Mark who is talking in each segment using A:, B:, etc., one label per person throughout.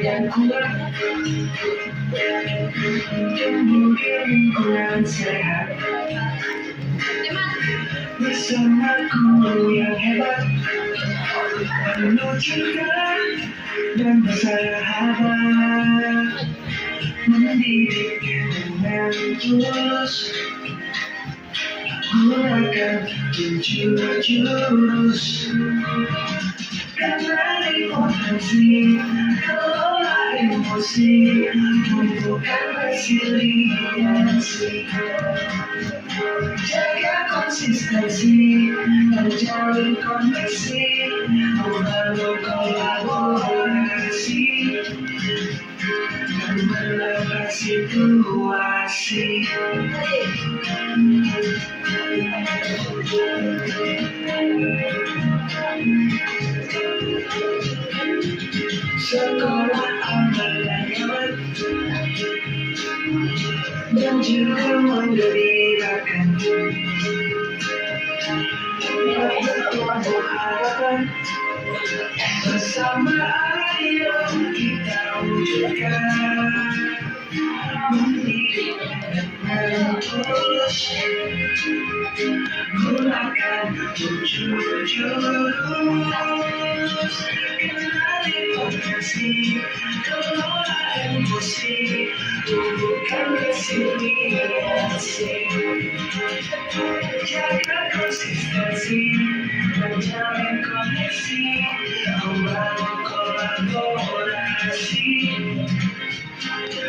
A: dan kuat, kemudian kurang sehat. Bersamaku yang hebat, menunjukkan dan bersahabat, mendidik dengan tulus. Gunakan 7 jurus karena potensi, kelola emosi, tumbuhkan resiliensi, jaga konsistensi, menjalin koneksi, membangun kolaborasi, dan menambah situasi. Sekolah aman dan nyaman, dan juga menggembirakan. Bertumbuh harapan, bersama ayo kita wujudkan. Mendidik dengan tulus, gunakan 7 jurus. Kenali potensi, kelola emosi, tumbuhkan resiliensi, jaga konsistensi, menjalin koneksi, membangun kolaborasi,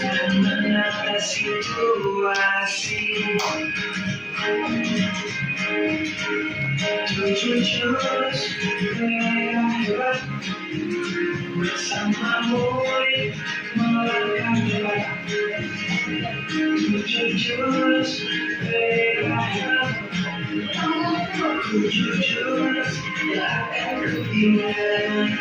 A: dan menata situasi. 7 jurus yang hebat, bersamamu melangkah depan. 7 jurus yang hebat, 7 jurus yang akan ku ingat.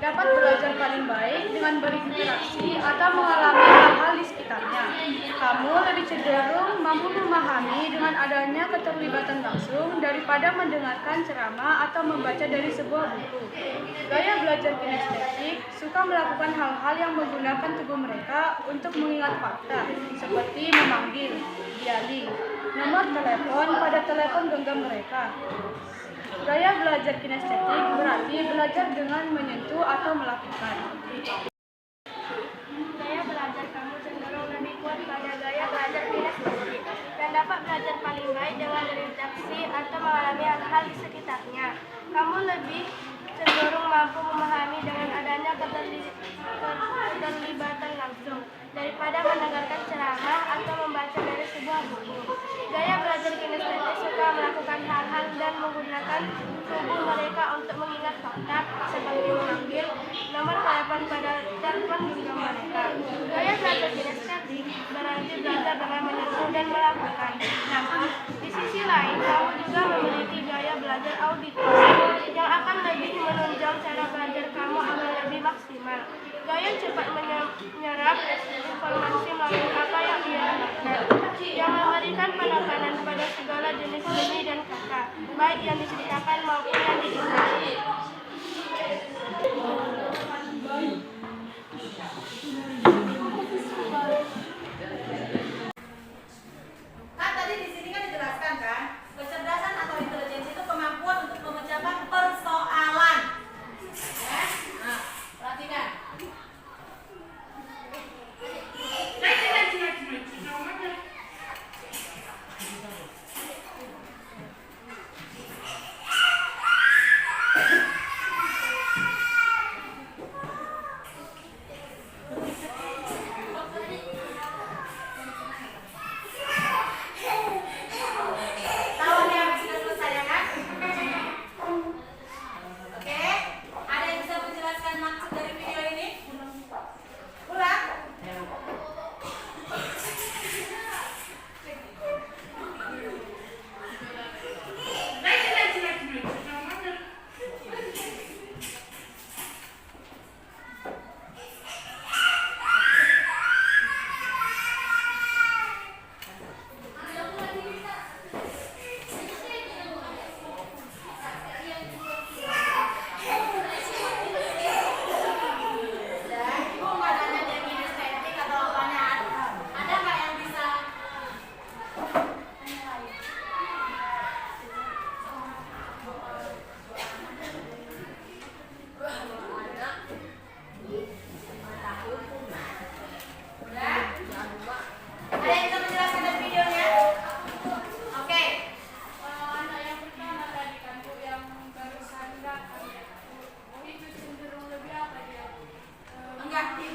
B: dapat belajar paling baik dengan berinteraksi atau mengalami hal-hal di sekitarnya. Kamu lebih cenderung mampu memahami dengan adanya keterlibatan langsung daripada mendengarkan ceramah atau membaca dari sebuah buku. Gaya belajar kinestetik suka melakukan hal-hal yang menggunakan tubuh mereka untuk mengingat fakta, seperti memanggil, dialing, nomor telepon pada telepon genggam mereka. Gaya belajar kinestetik berarti belajar dengan menyentuh atau melakukan.
C: Gaya belajar kamu cenderung lebih kuat pada gaya belajar kinestetik dan dapat belajar paling baik dengan berinteraksi atau mengalami hal-hal di sekitarnya. Kamu lebih cenderung mampu memahami dengan adanya keterlibatan langsung daripada mendengarkan ceramah atau membaca dari sebuah buku. Gaya belajar kinestetik suka melakukan hal-hal dan menggunakan tubuh mereka untuk mengingat fakta, seperti mengambil nomor telepon pada telepon genggam mereka. Gaya belajar kinestetik berarti belajar dengan menyentuh dan melakukan. Namun, di sisi lain, kamu juga memiliki gaya belajar auditif yang akan lebih menunjang cara belajar kamu agar lebih maksimal. Gaya cepat menyerap informasi melalui apa yang ia dengarkan, yang memberikan penekanan pada segala jenis bunyi dan kata, baik yang diceritakan maupun yang diingat.
D: Kan tadi di sini kan dijelaskan kan, kecerdasan atau intelijensi itu kemampuan untuk memecahkan persoalan. Ya? Nah, perhatikan.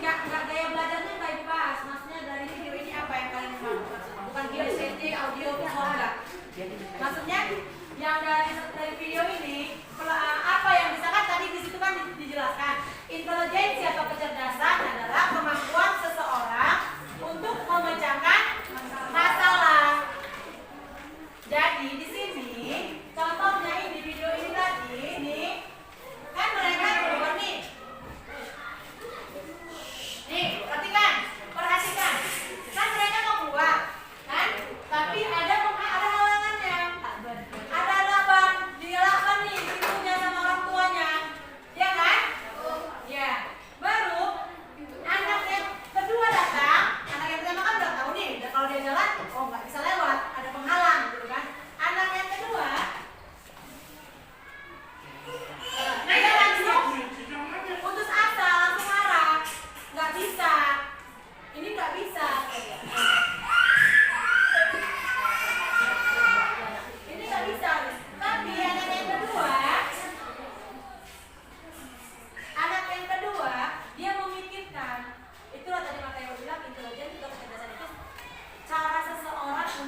D: Enggak gaya belajarnya nggak dibahas. Maksudnya dari video ini apa yang kalian mau? Bukan kinestetik, audio, visual enggak. Maksudnya yang dari video ini apa yang bisa kan tadi di situ kan dijelaskan. Intelijensi atau kecerdasan adalah kemampuan seseorang untuk memecahkan masalah. Jadi di sini contohnya ini video ini tadi nih kan mereka keluar nih. Nih, perhatikan. Kan mereka mau keluar, kan? Tapi ada halangannya. Ada laban, dilawan nih ibunya sama orang tuanya. Ya kan? Ya. Baru anak yang kedua datang, anak yang pertama kan udah tahu nih, kalau dia jalan, oh nggak bisa lewat, ada penghalang gitu kan. Anak yang kedua dia langsung putus asa, langsung marah. Nggak bisa, ini nggak bisa, ini nggak bisa. Tapi anak yang kedua dia memikirkan. Itulah tadi makanya bilang intelijen atau kecerdasan itu cara seseorang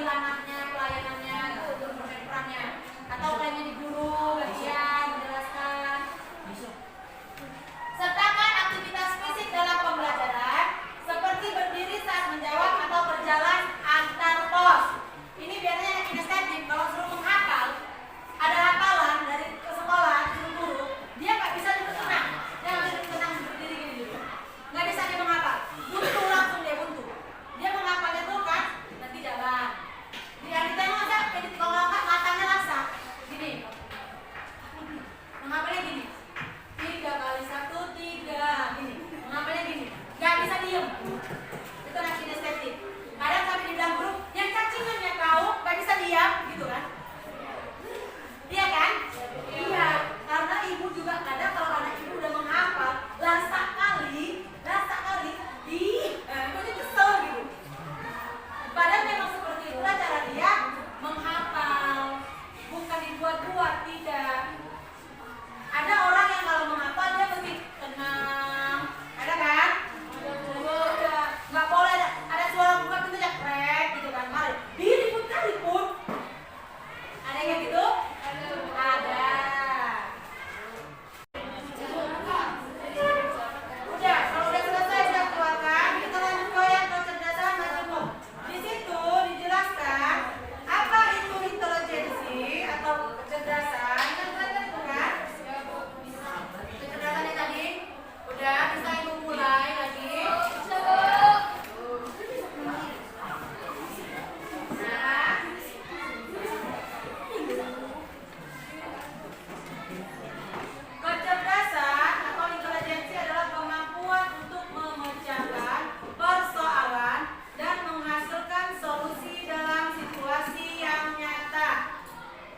D: berbagi ranahnya, pelayanannya, itu untuk bermain perannya. Atau perannya di guru, gajian, menjelaskan. Sertakan aktivitas fisik dalam pembelajaran seperti berdiri saat menjawab atau berjalan antar pos. Ini biasanya yang kinestetik kalau suruh menghafal, ada hafalan dari ke sekolah, suruh guru, dia nggak bisa duduk tenang. Dia nggak bisa duduk tenang berdiri gini dulu. Nggak bisa dia menghafal. Buntu langsung dia buntu. Dia menghafalnya tuh kan nanti jalan. Dia ditengok aja, kalau nggak matanya lasak. Gini. Menghafalnya gini. 3 kali 1, 3. Gini. Menghafalnya gini. Nggak bisa diem. Itu anak kinestetik. Kadang sampai dibilang guru, yang cacingan ya kau, nggak bisa diam, gitu kan? Iya kan? Iya. Karena ibu juga kadang kalau anak ibu udah menghafal, lasak kali, itu aja kesel gitu. Padahal memang seperti itulah cara dia menghafal, bukan dibuat-buat, tidak. Ada orang yang kalau menghafal dia mesti tenang, ada kan? Nggak boleh ada suara buka pintu aja krek gitu kan, mari diliput. Ada yang kayak gitu? Ada. Udah, kalau udah selesai sudah keluarkan, kita lanjut ke yang kecerdasan majemuk. Di situ dijelaskan apa itu intelijensi atau kecerdasan. Kan belajar itu kan? Kecerdasan yang tadi udah bisa ibu mulai lagi. Nah, kecerdasan atau intelijensi adalah kemampuan untuk memecahkan persoalan dan menghasilkan solusi dalam situasi yang nyata.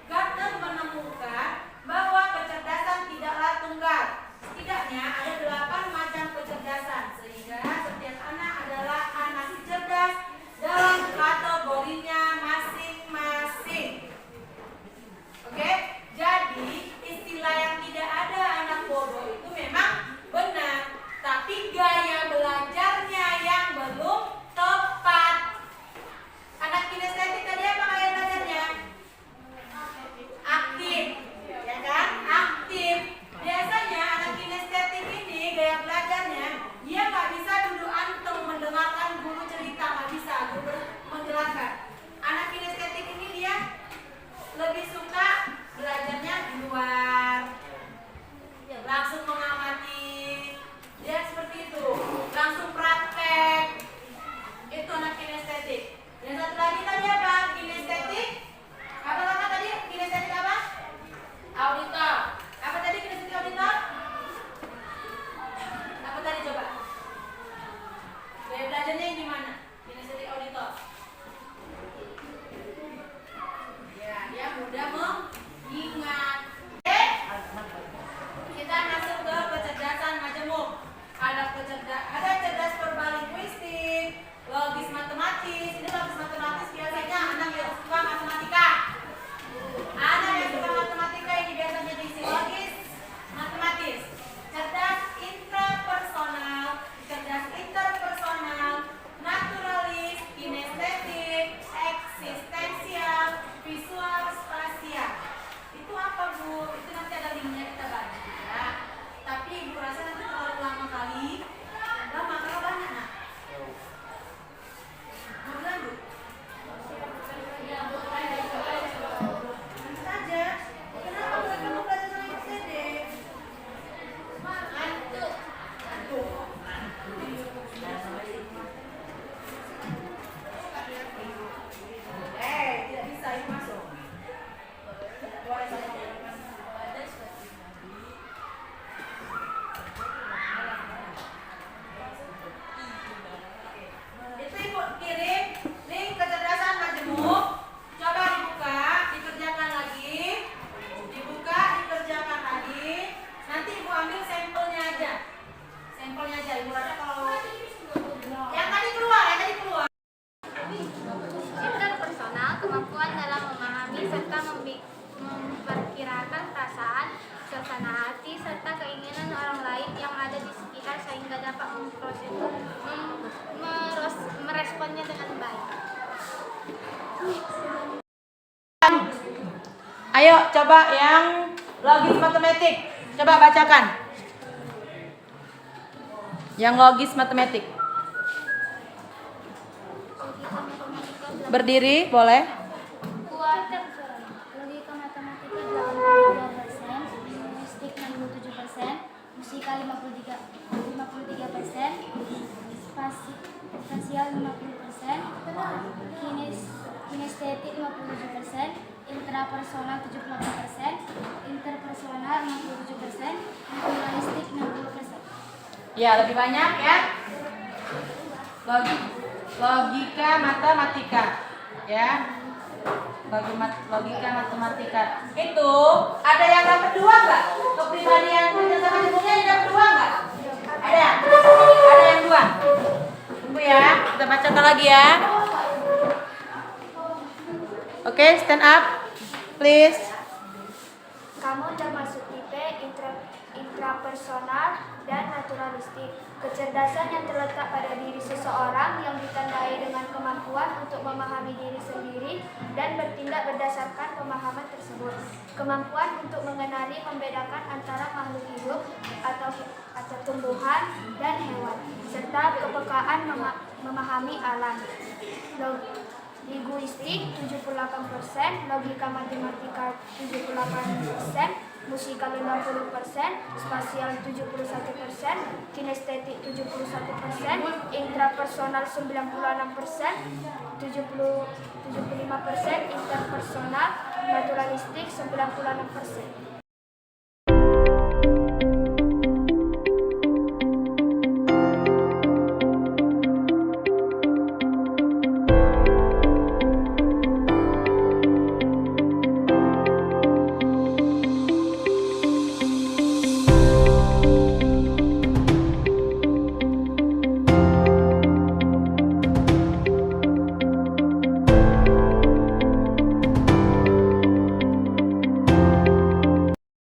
D: Gardner menemukan bahwa kecerdasan tidaklah tunggal. Setidaknya ada 8 macam kecerdasan, sehingga setiap anak adalah anak cerdas dalam kategorinya masing-masing. Oke, jadi istilah yang tidak ada anak bodoh itu memang benar, tapi gaya belajarnya yang belum tepat. Anak kinestetik tadi apa gaya belajarnya? Aktif, ya kan? Aktif. Biasanya anak kinestetik ini gaya belajarnya dia nggak bisa duduk anteng mendengarkan guru cerita, nggak bisa guru menjelaskan. Anak kinestetik ini dia lebih suka belajarnya di luar, langsung mengamati, dia seperti itu, langsung praktek. Itu anak kinestetik. Dan satu lagi tadi apa? Kinestetik. Apa nama tadi? Kinestetik apa? Auditor. Apa tadi kinestetik auditor? Apa tadi coba? Gaya belajarnya yang gimana? Kinestetik auditor. Ya, dia mudah mengingat. Oke? Kita masuk ke kecerdasan majemuk. Ada cerdas verbal linguistik, logis matematis. Ini logis matematis biasanya anak yang suka matematika. Anak yang suka matematika ini biasanya diisi logis matematis. Cerdas interpersonal, naturalis, kinestetik, eksistensial, visual, spasial. Itu apa Bu? Itu nanti ada linknya kita baca. Tapi Ibu rasa nanti terlalu lama kali. Lama kalau banyak nak. Mau bilang Bu? Lanjut aja. Kenapa bukan kamu belajar sama Ibu Dede? Ngantuk. Tidak bisa Ibu masuk. Boleh saya itu Ibu kirim link kecerdasan majemuk. Coba dibuka, dikerjakan lagi. Nanti Ibu ambil sampelnya aja. Ibu rasa kalau yang tadi keluar.
C: Interpersonal, kemampuan dalam memahami serta memperkirakan perasaan, suasana hati, serta keinginan orang lain yang ada di sekitar sehingga dapat meresponnya dengan baik.
D: Ayo coba yang logis matematik. Coba bacakan. Yang logis matematik. Berdiri boleh.
C: Logika matematika 82%, linguistik 67%, musika 53%, spasial 50%, kinestetik 57%, intrapersonal 78%, interpersonal 67%, naturalistik 60%.
D: Ya, lebih banyak ya. Logika matematika. Ya. Logika matematika. Itu ada yang dapat 2 enggak? Kepribadian kerjasama ilmunya yang dapat 2 enggak? Ada? Ada yang 2? Tunggu ya, kita bacakan lagi ya. Oke, stand up. Please.
C: Kamu termasuk tipe intrapersonal dan naturalistik. Kecerdasan yang terletak pada diri seseorang yang ditandai dengan kemampuan untuk memahami diri sendiri dan bertindak berdasarkan pemahaman tersebut. Kemampuan untuk mengenali membedakan antara makhluk hidup atau tumbuhan dan hewan, serta kepekaan memahami alam. Linguistik 78%, logika matematika 78%, musika 50%, spasial 71%, kinestetik 71%, intrapersonal 96%, 75%, interpersonal, naturalistik 96%.